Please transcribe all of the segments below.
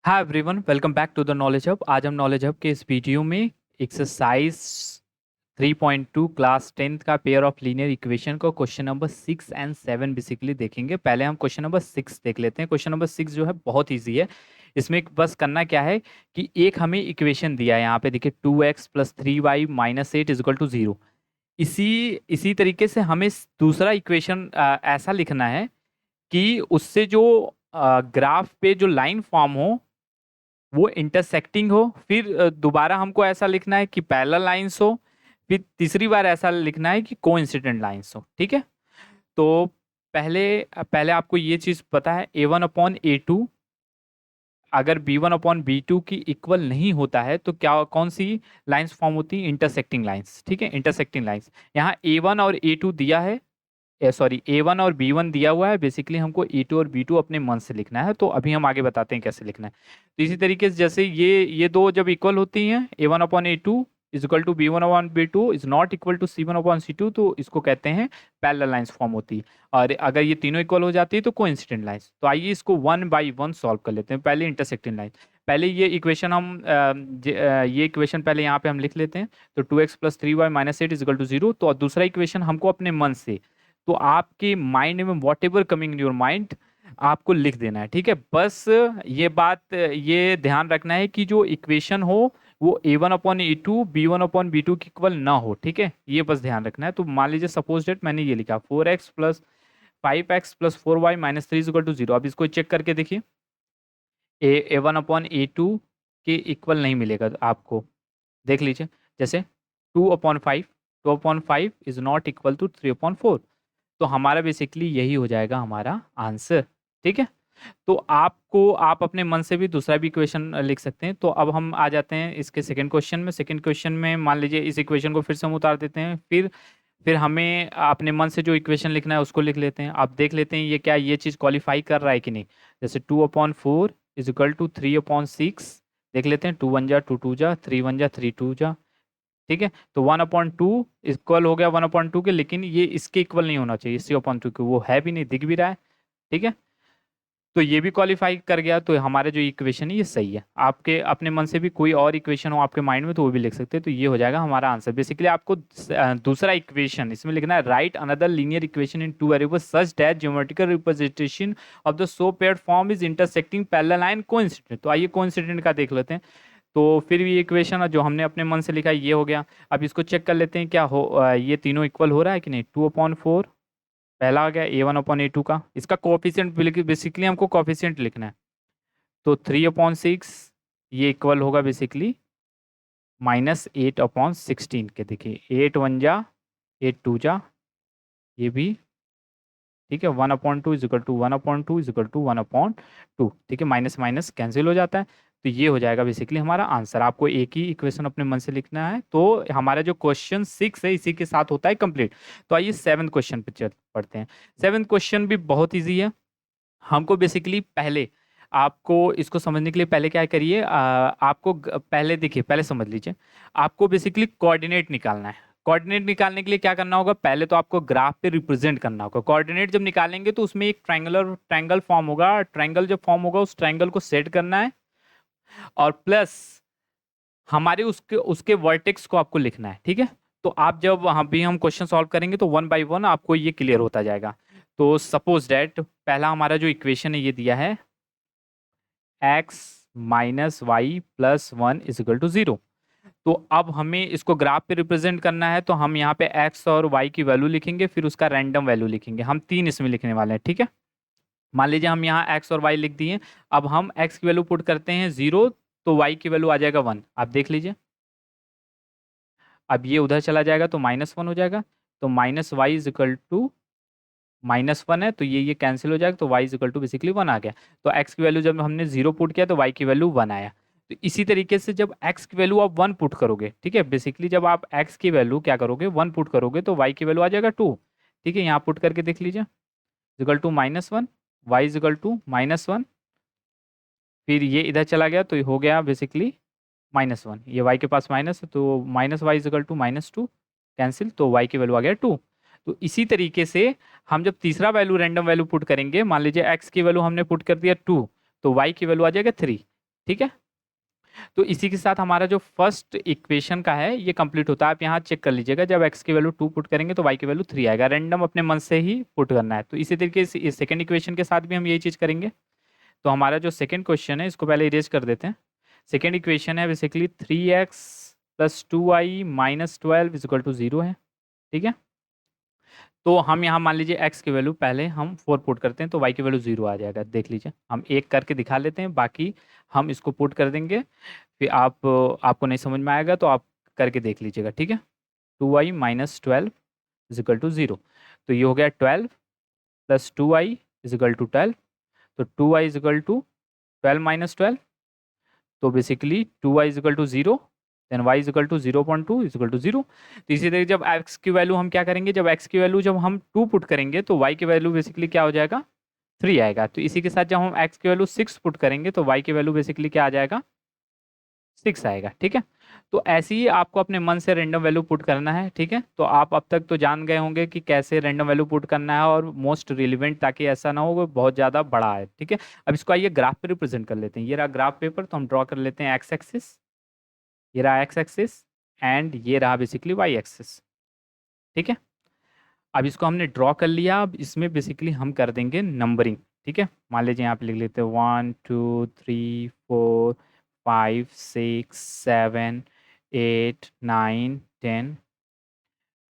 Hi everyone, welcome back to the knowledge hub. आज हम knowledge hub के इस वीडियो में एक्सरसाइज 3.2 क्लास 10th का पेयर ऑफ लीनियर इक्वेशन को क्वेश्चन नंबर 6 एंड 7 बेसिकली देखेंगे। पहले हम क्वेश्चन नंबर 6 देख लेते हैं। क्वेश्चन नंबर 6 जो है बहुत इजी है। इसमें बस करना क्या है कि एक हमें इक्वेशन दिया है, यहाँ पे देखिए 2x plus 3y minus 8 is equal to 0। इसी इसी तरीके से हमें दूसरा इक्वेशन ऐसा लिखना है कि उससे जो ग्राफ पे जो लाइन फॉर्म हो वो इंटरसेक्टिंग हो। फिर दोबारा हमको ऐसा लिखना है कि पैरेलल लाइंस हो। फिर तीसरी बार ऐसा लिखना है कि कोइंसिडेंट लाइंस हो। ठीक है, तो पहले पहले आपको ये चीज पता है A1/A2 अगर B1/B2 की इक्वल नहीं होता है तो क्या कौन सी लाइंस फॉर्म होती है? Intersecting lines. ठीक है, इंटरसेक्टिंग लाइंस। यहाँ A1 और A2 दिया है, सॉरी A1 और B1 दिया हुआ है। बेसिकली हमको A2 और B2 अपने मन से लिखना है, तो अभी हम आगे बताते हैं कैसे लिखना है। तो इसी तरीके से जैसे ये दो जब इक्वल होती हैं, A1/A2 is equal to B1/B2 is not equal to C1/C2, तो इसको कहते हैं पैरेलल लाइंस फॉर्म होती है। और अगर ये तीनों इक्वल हो जाती है तो कोइंसिडेंट लाइंस। तो आइए इसको वन बाई वन सॉल्व कर लेते हैं। पहले इंटरसेक्टिंग लाइन, पहले ये इक्वेशन हम ये इक्वेशन पहले यहाँ पे हम लिख लेते हैं। तो 2x plus 3y minus 8 is equal to 0। तो दूसरा इक्वेशन हमको अपने मन से, तो आपके माइंड में what ever coming in your mind आपको लिख देना है। ठीक है, बस ये ध्यान रखना है कि जो इक्वेशन हो वो A1/A2 B1/B2 की इक्वल ना हो। ठीक है, ये बस ध्यान रखना है। तो मान लीजिए सपोज डेट मैंने ये लिखा 4x plus 5x plus 4y minus 3 equal to 0। अब इसको चेक करके देखिए, A1/A2 के इक्वल नहीं मिलेगा आपको। देख लीजिए, जैसे 2/5 इज नॉट इक्वल टू 3/4। तो हमारा बेसिकली यही हो जाएगा हमारा आंसर। ठीक है, तो आप अपने मन से भी दूसरा भी इक्वेशन लिख सकते हैं। तो अब हम आ जाते हैं इसके सेकंड क्वेश्चन में। सेकंड क्वेश्चन में मान लीजिए इस इक्वेशन को फिर से हम उतार देते हैं। फिर हमें अपने मन से जो इक्वेशन लिखना है उसको लिख लेते हैं। आप देख लेते हैं ये क्या ये चीज़ क्वालिफाई कर रहा है कि नहीं। जैसे 2/4 इज इक्वल टू 3/6। देख लेते हैं, 2 1 जा 2 2 जा 3 1 जा 3 2 जा। ठीक है, तो 1/2 इक्वल हो गया 1/2 के, लेकिन ये इसके इक्वल नहीं होना चाहिए, C/2 के। वो है भी नहीं, दिख भी रहा है। ठीक है, तो ये भी क्वालिफाई कर गया। तो हमारे जो इक्वेशन है ये सही है। आपके अपने मन से भी कोई और इक्वेशन हो आपके माइंड में तो वो भी लिख सकते हैं। तो ये हो जाएगा हमारा आंसर। बेसिकली आपको दूसरा इक्वेशन इसमें लिखना है, right another linear equation in two variables such that geometrical representation of the so paired form is intersecting parallel line coincident. तो आइए कोइंसिडेंट का देख लेते हैं। तो फिर भी इक्वेशन जो हमने अपने मन से लिखा है ये हो गया। अब इसको चेक कर लेते हैं क्या हो ये तीनों इक्वल हो रहा है कि नहीं। 2/4 पहला आ गया A1/A2 का, इसका कोफिशिएंट बेसिकली हमको कोफिशिएंट लिखना है। तो 3/6 ये इक्वल होगा बेसिकली -8/16 के। देखिए 8 1 जा 8 2 जा, ये भी ठीक है। 1/2 is equal to 1/2 is equal to 1/2। ठीक है, माइनस माइनस कैंसिल हो जाता है। तो ये हो जाएगा बेसिकली हमारा आंसर। आपको एक ही इक्वेशन अपने मन से लिखना है। तो हमारा जो क्वेश्चन 6 है इसी के साथ होता है कंप्लीट। तो आइए 7th क्वेश्चन पे चल पढ़ते हैं। 7th क्वेश्चन भी बहुत ईजी है। हमको बेसिकली पहले आपको इसको समझने के लिए पहले क्या करिए, आपको पहले देखिए, पहले समझ लीजिए। आपको बेसिकली कोऑर्डिनेट निकालना है। कोऑर्डिनेट निकालने के लिए क्या करना होगा, पहले तो आपको ग्राफ पे रिप्रेजेंट करना होगा। कोऑर्डिनेट जब निकालेंगे तो उसमें एक ट्रायंगल फॉर्म होगा। ट्रायंगल जब फॉर्म होगा उस ट्रायंगल को सेट करना है, और प्लस हमारे उसके उसके वर्टेक्स को आपको लिखना है। ठीक है, तो आप जब वहाँ भी हम क्वेश्चन सॉल्व करेंगे तो वन बाय वन आपको ये क्लियर होता जाएगा। तो सपोज डैट पहला हमारा जो इक्वेशन है ये दिया है x minus y plus 1 is equal to 0। तो अब हमें इसको ग्राफ पे रिप्रेजेंट करना है, तो हम यहाँ पे x और y की वैल्यू लिखेंगे, फिर उसका रैंडम वैल्यू लिखेंगे। हम तीन इसमें लिखने वाले हैं। ठीक है, मान लीजिए हम यहाँ x और y लिख दिए। अब हम x की वैल्यू पुट करते हैं 0, तो y की वैल्यू आ जाएगा 1। आप देख लीजिए, अब ये उधर चला जाएगा तो -1 हो जाएगा। तो -y इज इक्वल टू -1 है, तो ये कैंसिल हो जाएगा। तो y is equal to basically 1 आ गया। तो x की वैल्यू जब हमने 0 पुट किया तो y की वैल्यू 1 आया। तो इसी तरीके से जब x की वैल्यू आप 1 पुट करोगे, ठीक है, बेसिकली जब आप x की वैल्यू क्या करोगे 1 पुट करोगे तो y की वैल्यू आ जाएगा 2। ठीक है, यहाँ पुट करके देख लीजिए, equal to -1, y is equal to -1। फिर ये इधर चला गया तो ये हो गया बेसिकली -1। ये y के पास माइनस है तो minus y is equal to -2, cancel. तो y की वैल्यू आ गया 2। तो इसी तरीके से हम जब तीसरा वैल्यू रैंडम वैल्यू पुट करेंगे, मान लीजिए x की वैल्यू हमने पुट कर दिया 2, तो y की वैल्यू आ जाएगा 3। ठीक है। तो इसी के साथ हमारा जो फर्स्ट इक्वेशन का है ये कंप्लीट होता है। आप यहाँ चेक कर लीजिएगा, जब x की वैल्यू 2 पुट करेंगे तो y की वैल्यू 3 आएगा। रैंडम अपने मन से ही पुट करना है। तो इसी तरीके से इस सेकंड इक्वेशन के साथ भी हम यही चीज़ करेंगे। तो हमारा जो सेकंड क्वेश्चन है इसको पहले इरेज कर देते हैं। सेकंड इक्वेशन है बेसिकली 3x + 2y - 12 = 0 है। ठीक है। तो हम यहाँ मान लीजिए x की वैल्यू पहले हम 4 पुट करते हैं तो y की वैल्यू 0 आ जाएगा। देख लीजिए, हम एक करके दिखा लेते हैं, बाकी हम इसको पुट कर देंगे। फिर आपको नहीं समझ में आएगा तो आप करके देख लीजिएगा। ठीक है। 2y - 12 = 0। तो ये हो गया 12 + 2y = 12। तो 2y = 12 - 12। तो बेसिकली 2y = 0, देन y = 0.2 = 0। तो इसी तरीके जब x की वैल्यू हम क्या करेंगे, जब x की वैल्यू जब हम 2 पुट करेंगे तो y की वैल्यू बेसिकली क्या हो जाएगा, 3 आएगा। तो इसी के साथ जब हम x की वैल्यू 6 पुट करेंगे तो y की वैल्यू बेसिकली क्या आ जाएगा, 6 आएगा। ठीक है। तो ऐसे ही आपको अपने मन से रैंडम वैल्यू पुट करना है। ठीक है। तो आप अब तक तो जान गए होंगे कि कैसे रैंडम वैल्यू पुट करना है और मोस्ट रिलेवेंट, ताकि ऐसा ना हो वो बहुत ज़्यादा बड़ा है। ठीक है। अब इसको आइए ग्राफ पे रिप्रेजेंट कर लेते हैं। ये रहा ग्राफ पेपर, तो हम ड्रॉ कर लेते हैं एक्स एक्सिस, ये रहा एक्स एक्सिस एंड ये रहा बेसिकली वाई एक्सिस। ठीक है। अब इसको हमने ड्रॉ कर लिया। अब इसमें बेसिकली हम कर देंगे नंबरिंग। ठीक है। मान लीजिए यहाँ पे लिख लेते हैं 1 2 3 4 5 6 7 8 9 10।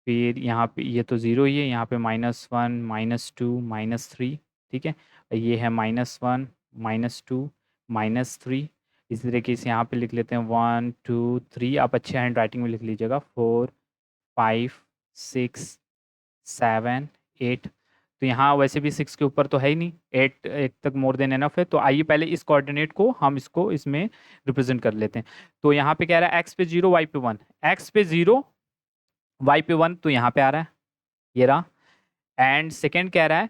फिर यहाँ पे ये तो 0 ही है, यहाँ पे -1 -2 -3। ठीक है। ये है -1 -2 -3। इसी तरीके से यहाँ पे लिख लेते हैं 1 2 3। आप अच्छे हैंड राइटिंग में लिख लीजिएगा 4 5 6 7 8। तो यहाँ वैसे भी 6 के ऊपर तो है ही नहीं, 8 तक मोर देन एनफ है। तो आइए पहले इस कोऑर्डिनेट को हम इसको इसमें रिप्रेजेंट कर लेते हैं। तो यहाँ पे कह रहा है x पे 0 y पे 1, x पे 0 y पे 1, तो यहाँ पे आ रहा है ये रहा। एंड सेकेंड कह रहा है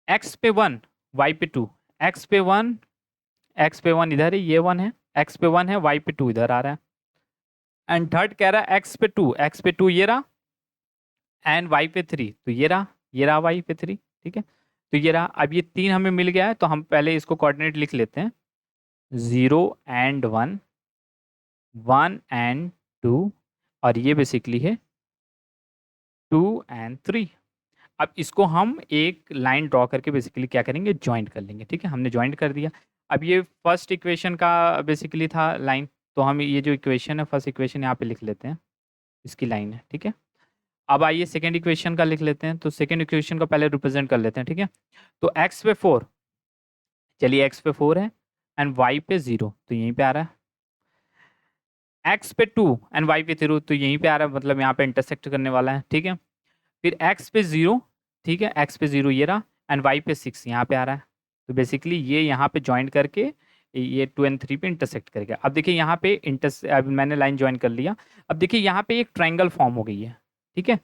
x पे 1 y पे 2, x पे 1 इधर है, ये 1 है, x पे 1 है, y पे 2 इधर आ रहा है। एंड थर्ड कह रहा है x पे 2 ये रहा, एंड y पे 3, तो ये रहा y पे 3। ठीक है। तो ये रहा। अब ये 3 हमें मिल गया है, तो हम पहले इसको कोऑर्डिनेट लिख लेते हैं 0 एंड 1 1 एंड 2, और ये बेसिकली है 2 एंड 3। अब इसको हम एक लाइन ड्रॉ करके बेसिकली क्या करेंगे, ज्वाइंट कर लेंगे। ठीक है। हमने ज्वाइंट कर दिया। अब ये फर्स्ट इक्वेशन का बेसिकली था लाइन, तो हम ये जो इक्वेशन है फर्स्ट इक्वेशन यहाँ पे लिख लेते हैं, इसकी लाइन है। ठीक है। अब आइए सेकेंड इक्वेशन का लिख लेते हैं। तो सेकेंड इक्वेशन को पहले रिप्रेजेंट कर लेते हैं। ठीक है। तो x पे 4, चलिए x पे 4 है एंड y पे 0, तो यहीं पे आ रहा है। x पे 2 एंड y पे 0, तो यहीं पे आ रहा है, मतलब यहाँ पे इंटरसेक्ट करने वाला है। ठीक है। फिर x पे 0, ठीक है, x पे 0 ये रहा, एंड y पे 6 यहाँ पे आ रहा है। तो बेसिकली ये यहाँ पे ज्वाइन करके ये 2 एंड 3 पे इंटरसेक्ट करेगा। अब देखिए यहाँ पे अब मैंने लाइन ज्वाइन कर लिया। अब देखिए यहाँ पे एक ट्रायंगल फॉर्म हो गई है। ठीक है।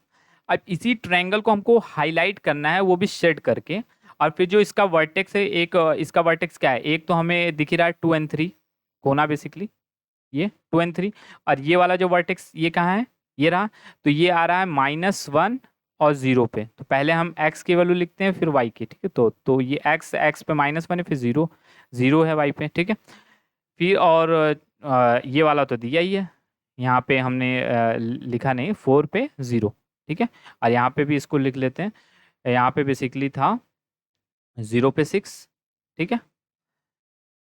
अब इसी ट्रायंगल को हमको हाईलाइट करना है, वो भी शेड करके। और फिर जो इसका वर्टेक्स है, एक इसका वर्टेक्स क्या है, एक तो हमें दिख ही रहा है 2 एंड 3 कोना, बेसिकली ये 2 एंड 3। और ये वाला जो वर्टेक्स ये कहाँ है, ये रहा। तो ये आ रहा है -1 और 0 पे। तो पहले हम x की वैल्यू लिखते हैं फिर y की। ठीक है। तो ये x पे -1 है, फिर 0 है y पे। ठीक है। फिर और ये वाला तो दिया ही है, यहाँ पे हमने लिखा नहीं, 4 पे 0। ठीक है। और यहाँ पे भी इसको लिख लेते हैं, यहाँ पे बेसिकली था 0 पे 6। ठीक है।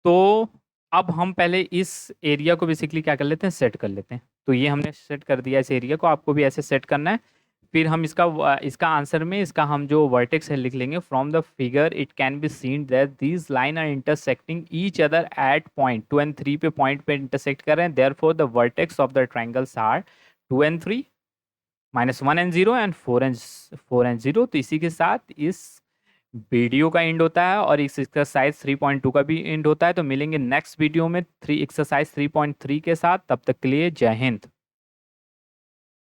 तो अब हम पहले इस एरिया को बेसिकली क्या कर लेते हैं, सेट कर लेते हैं। तो ये हमने सेट कर दिया इस एरिया को, आपको भी ऐसे सेट करना है। फिर हम इसका आंसर में इसका हम जो वर्टेक्स है लिख लेंगे, from the figure it can be seen that these line are intersecting each other at point 2 and 3 पे पॉइंट पे इंटरसेक्ट कर रहे हैं, therefore the vertex of the triangles are 2 and 3 -1 and 0 and 4 and 0। तो इसी के साथ इस वीडियो का एंड होता है और इस एक्सरसाइज 3.2 का भी एंड होता है। तो मिलेंगे नेक्स्ट वीडियो में एक्सरसाइज 3.3 के साथ। तब तक के लिए जय हिंद।